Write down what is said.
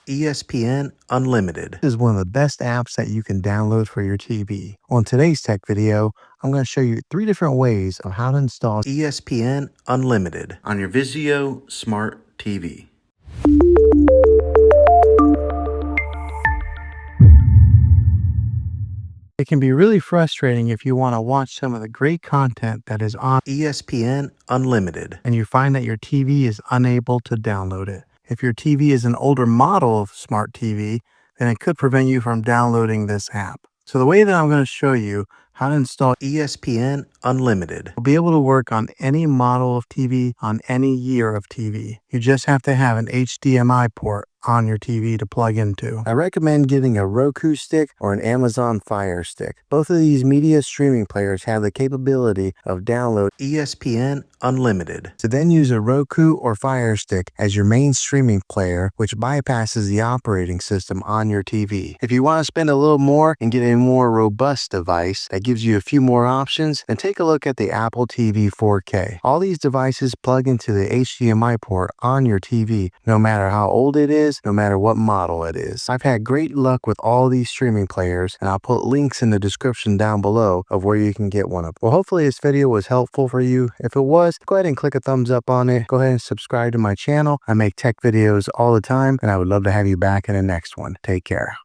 ESPN Unlimited is one of the best apps that you can download for your TV. On today's tech video, I'm going to show you 3 different ways of how to install ESPN Unlimited on your Vizio smart TV. It can be really frustrating if you want to watch some of the great content that is on ESPN Unlimited and you find that your TV is unable to download it. If your TV is an older model of smart TV, then it could prevent you from downloading this app. So the way that I'm going to show you how to install ESPN Unlimited will be able to work on any model of TV on any year of TV. You just have to have an HDMI port on your TV to plug into. I recommend getting a Roku stick or an Amazon Fire Stick. Both of these media streaming players have the capability of download ESPN Unlimited. To then use a Roku or Fire Stick as your main streaming player, which bypasses the operating system on your TV. If you want to spend a little more and get a more robust device that gives you a few more options, then take a look at the Apple TV 4K. All these devices plug into the HDMI port on your TV, no matter how old it is, no matter what model it is. I've had great luck with all these streaming players, and I'll put links in the description down below of where you can get one of them. Well, hopefully this video was helpful for you. If it was, go ahead and click a thumbs up on it. Go ahead and subscribe to my channel. I make tech videos all the time, and I would love to have you back in the next one. Take care.